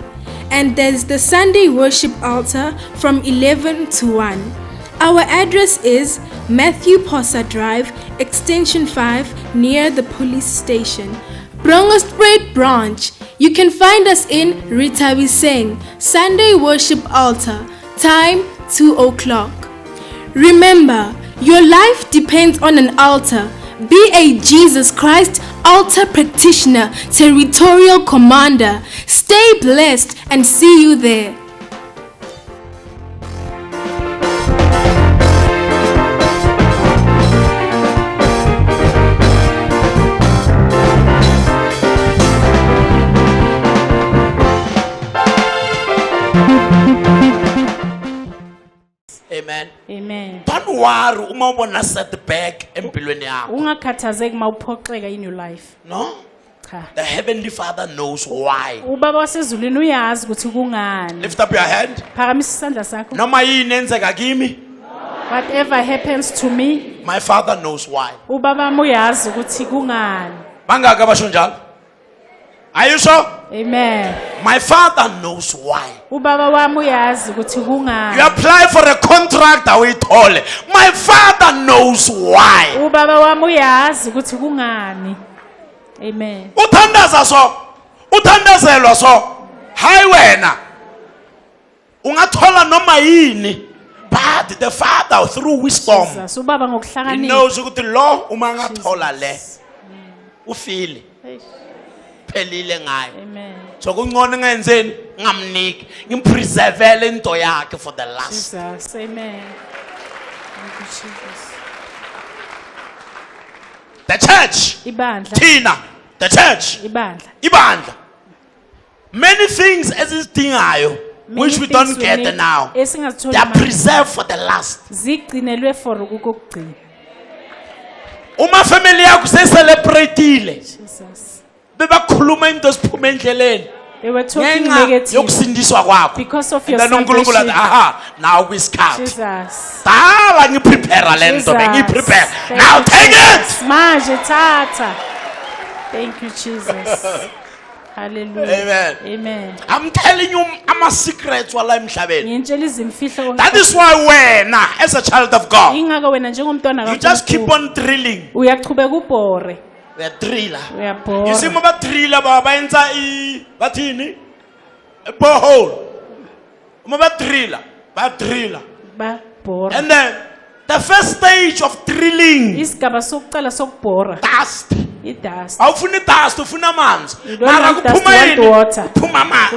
And there's the Sunday worship altar from 11 to 1. Our address is Matthew Possa Drive, extension 5 near the police station. Brongospruit branch, you can find us in Ritawiseng, Sunday worship altar, time 2 o'clock. Remember, your life depends on an altar. Be a Jesus Christ altar practitioner, territorial commander. Stay blessed and see you there. Amen. Amen. Don't worry uma ubona setback empilweni yakho. Ungakhathazeki mawuphoxeka in your life. No? Cha. The heavenly Father knows why. Ubaba wasezulwini uyazi ukuthi kungani. Lift up your hand. Phakamisa isandla sakho. Noma yini enzeka kimi, Whatever happens to me, my Father knows why. ubaba wami uyazi ukuthi kungani. Bangaka abasho njalo? Are you sure? Amen. My Father knows why. Ubaba wami uyazi ukuthi You kungani. apply for a contract awuyithole. My Father knows why. Ubaba wami uyazi ukuthi kungani. Amen. Uthandaza so. Uthandazelwa so. Hayi wena. Ungathola noma yini. But the Father through wisdom, Jesus, ubaba he ngokuhlakanipha. knows ukuthi lo uma ngathola le ufile Eish. phelile ngayo. Amen. So kungcono ngenzeni ngamniki ngimpreservele into yakhe for the last. Jesus. Amen. Thank you, Jesus. The church, Ibandla. Tina, the church, Ibandla. ibandla. Many things ezidingayo which Many we don't things get need now. esingazitholi They are manje. preserved for the last. Zigcinelwe for ukugcina. Uma family yakho seselebrateile Jesus. bebakhuluma into ziphuma endleleni They were talking ngenxa negative yokusindiswa kwakho. because of And your then uNkulunkulu athi salvation. aha now kwisikhathi. Jesus. Dala ngiprepare lento Jesus. bengiprepare. Thank Now you, take Jesus. it. Manje tata. Thank you, Jesus. Hallelujah. Amen. Amen. I'm telling you, I'm a secret wala emhlabeni. Ngiyintshela izimfihlo. That is why wena, as a child of God, Ingakho wena njengomntwana you just keep on drilling. uyaqhubeka ubhore. We are driller. Uyabhora. You see, mama driller bayenza bathini? A borehole. Mama driller, Babhora. and then the first stage of drilling, Isigaba sokuqala sokubhora dust. i-dust. Awufuni dust, ufuna amanzi. You don't Mara want dust, kuphuma you want yini? water.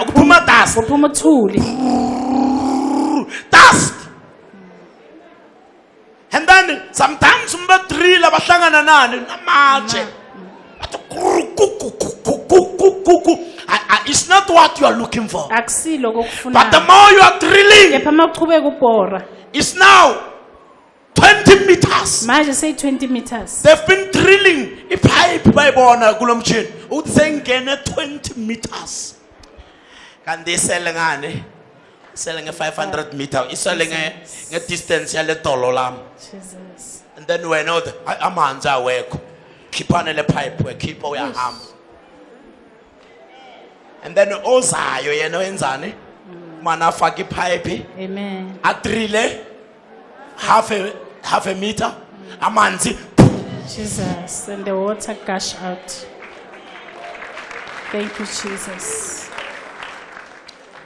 Kuphuma dust. Kuphuma uthuli. Dust. And then sometimes umba driller bahlangana nani namatshe. It's not what you are looking for. Akusilo But the kokufunayo. more you are drilling, Kepha mawuqhubeka ubhora. it's now 20 meters. Manje say 20 meters. They've been drilling a pipe bayibona kulo mchini ukuthi sengene 20 meters. Kanti isele ngane? Isele nge 500 meter. Isele nge distance yale dolo lami. Jesus. And then wena uthi amanzi awekho. Khiphane le pipe wekhipha uyahamba. And then ozayo yena wenzani? Mana afaka ipipe, Amen. adrille half a meter. Amanzi. Jesus. And the water gush out. Thank you, Jesus.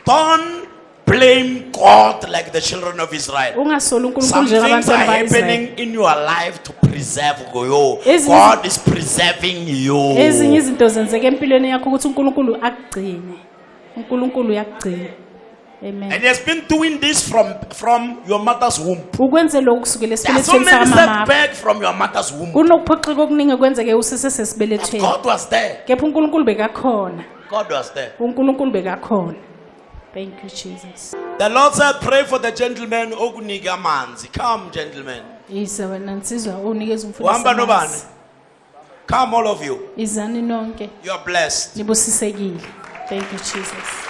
Don't blame God like the children of Israel. Ungasoli uNkulunkulu Some things are njengabantwana happening bakaIsrael. in your life to preserve you. Ezinye- God is preserving you. Ezinye izinto zenzeka empilweni yakho ukuthi uNkulunkulu akugcine. uNkulunkulu uyakugcina. Amen. And He has been doing this from your mother's womb. Ukwenze lokhu kusukela There are so esibelethweni many sakamama. setbacks from your mother's womb. Kunokuphoxeka okuningi kwenzeke usise But sesibelethweni. God was there. Kepha uNkulunkulu bekakhona. God was there. uNkulunkulu bekakhona. Thank you, Jesus. The Lord said, pray for the gentleman okunika amanzi. Come, gentlemen. Isa wena nsizwa unikeza Uhamba nobani? umfundisi. Come, all of you. Izani nonke You are blessed. nibusisekile. Thank you, Jesus.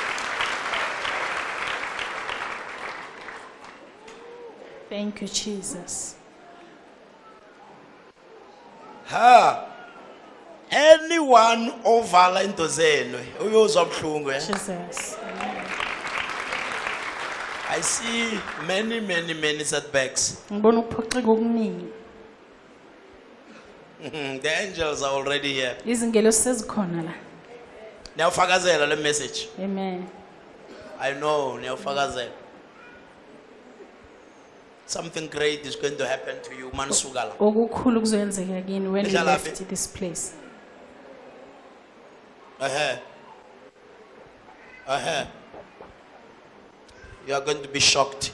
Thank you, Jesus. Anyone ovala into zenu uyozwa buhlungu. Jesus. I see many setbacks. Ngibona ukuphoxeka okuningi. The angels are already here. Izingelo sezikhona la. Niyawufakazela le message. Amen. I know niyawufakazela. Something great is going to happen to you manisukala. Okukhulu kuzoyenzeka kini when you Ehlala left phi? this place. You are going to be shocked.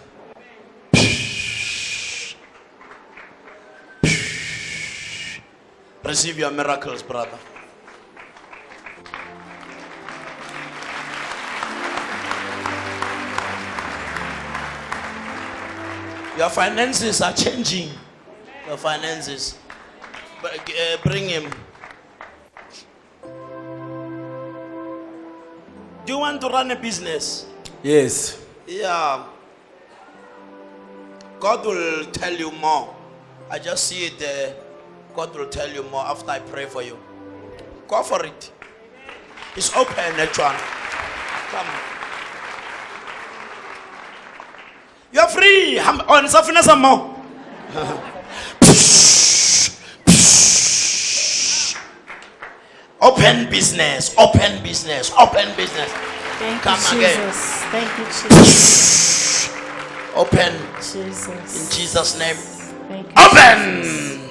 Receive your miracles, brother. Your finances are changing. Your finances. Bring him. Do you want to run a business? Yes. Yeah. God will tell you more. I just see it there. God will tell you more after I pray for you. Go for it. It's open, H1. Come. You're free. On Safina some more. Open business. Open business. Open business. Thank Come you, again. Jesus. Thank you, Jesus. Open Jesus. in Jesus' name. Thank you. Open.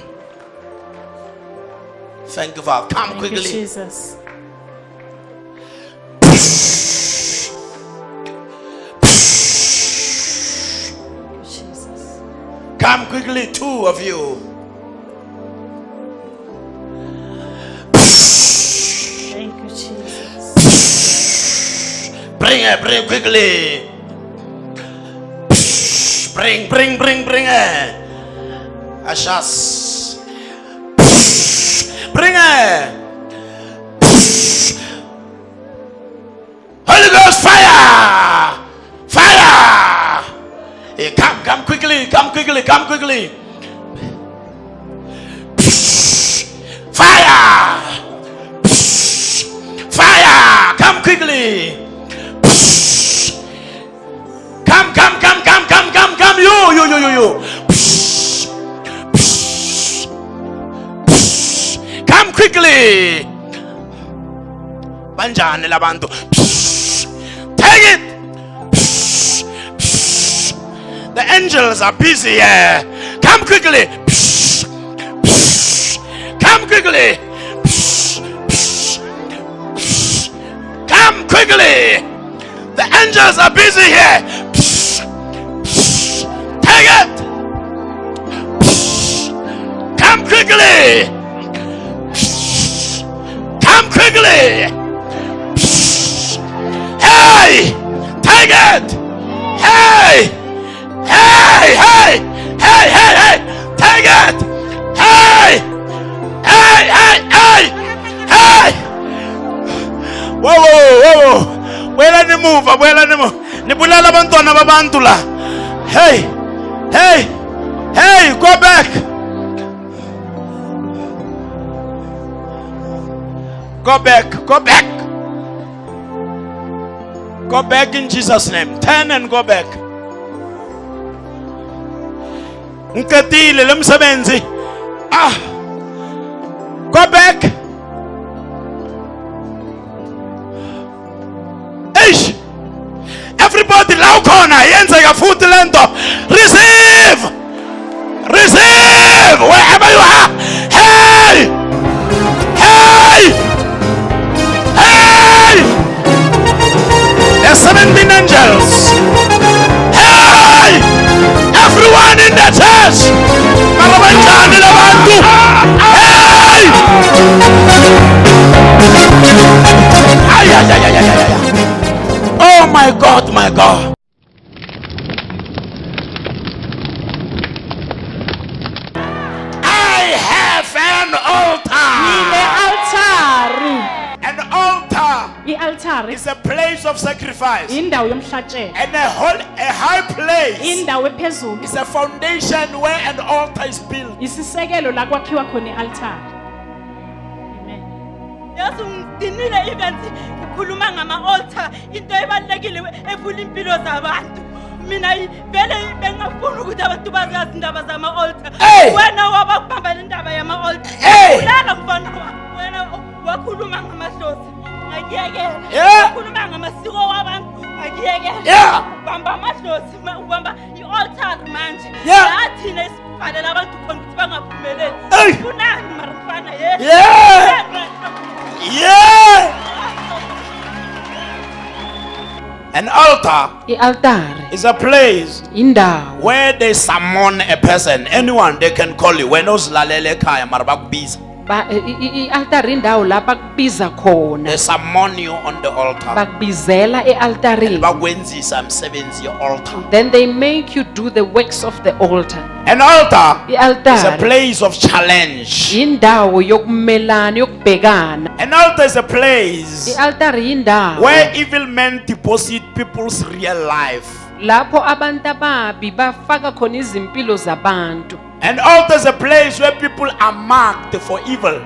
Thank you, Father. Come Thank you, quickly. Jesus. Jesus. Come quickly, two of you. Thank you, Jesus. Bring her, bring quickly. Bring her. Ashas. Bring her. Holy Ghost fire. Fire. Hey, come quickly. Fire. quickly. Come. You. Come quickly. Banjani labantu. Take it. The angels are busy here. Come quickly. Come quickly. Come quickly. The angels are busy here. Take it. Come quickly. Come quickly. Hey, take it. Hey, take it. Hey. Whoa. Wela ni move. Nibulala abantwana babantu la. Hey, go back. Go back in Jesus' name. Turn and go back. Nkatile lemsebenzi. Go back. Eish. Everybody loud corner. Yenzeka futhi lento. Receive. Wherever you are. Hey. There's 17 angels. Hey! Everyone in the church. Hey! Oh my God. I have an altar. An altar I-altare is a place of sacrifice. indawo yomhlatshelo, And a high place indawo ephezulu, is a foundation where an altar is built. isisekelo la kwakhiwa khona i-altare. Amen. Yesu ngidinile event ukukhuluma ngama-altar, into ebalulekile evula impilo zabantu. Mina vele bengafuna ukuthi abantu bazazi indaba zama-altar. Hey! Wena wabakubamba le ndaba yama-altar. Hey! Ulala mfana wena wakhuluma ngamadlozi. Ngiyekela. Yeah! Wakhuluma ngamasiko wabantu. Ngiyekela. Yeah! Ubamba amadlozi, ubamba i-altar manje. Yeah! Yathina isibhalela abantu khona ukuthi bangaphumeleli. Hey! Kunani mara mfana ye? Yeah! An altar I-altare is a place indawo where they summon a person. Anyone they can call you. When uzilalele ekhaya mara bakubiza. i-altare indawo la bakubiza khona, They summon you on the altar. bakubizela e-altareni, Bakwenzisa umsebenzi ye-altar. then they make you do the works of the altar. An altar is a I-altare place of challenge. indawo yokumelana, yokubhekana. An altar is a place I-altare indawo where evil men deposit people's real life. lapho abantu ababi bafaka khona izimpilo zabantu. An altar is a place where people are marked for evil.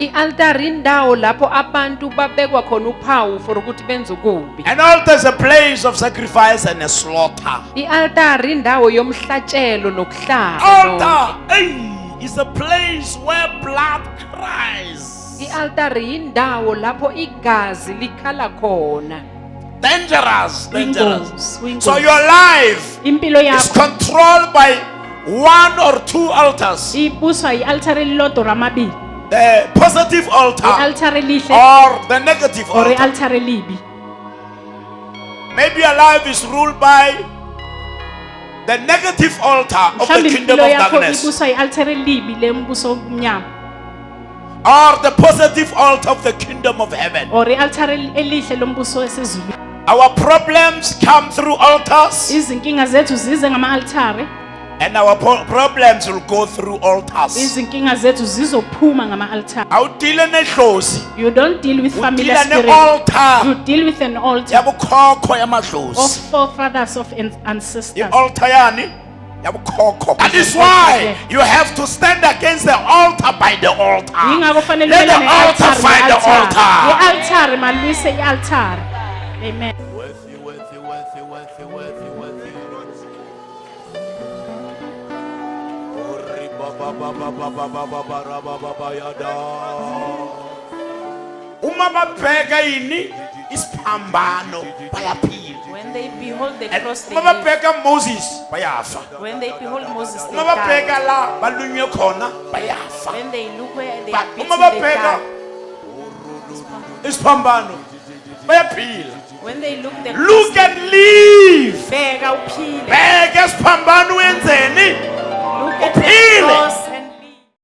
I-altare indawo lapho abantu babekwa khona uphawu for ukuthi benze ukubi. An altar is a place of sacrifice and a slaughter. I-altare indawo yomhlatshelo nokuhlaba. Altar is a place where blood cries. I-altare indawo lapho igazi likhala khona. Dangerous. Wingozi. So your life Impilo is yakho controlled by one or two altars. ibuswa i-altare elilodwa or amabili, The positive altar i-altare elihle or the negative or altar. i-altare elibi. Maybe your life is ruled by the negative altar of the Mhlawumbe kingdom impilo of yakho darkness ibuswa i-altare elibi lembuso omnyama, or the positive altar of the kingdom of heaven. or i-altare elihle lombuso esezulwini. Our problems come through altars, Izinkinga zethu zize ngama-altare, and our problems will go through altars. izinkinga zethu zizophuma ngama-altare. Awudile nedlozi, You don't deal with familiar udila spirit, ne-altar you deal with an altar yabukhokho of yamadlozi. forefathers of ancestors. I-altar yani yabukhokho. That is why you have to stand against the altar by the altar. Yingakho fanele Let ube the altar ne-altare find the nge-altare. altar. I-altare malwise i-altare. Amen. Worthy, worthy, worthy, worthy, worthy, worthy. Ori baba baba baba baba bara baba bayada. Uma babheka yini isiphambano bayaphila. When they behold the cross, they Uma live. babheka Moses bayafa. When they behold Moses, they Uma die. babheka la balunywe khona bayafa. When they look where they But are beaten, uma they babheka die. isiphambano bayaphila. When they look the Look cross, and live. bheka uphile. Bheka isiphambano wenzeni. Look at the Uphile. cross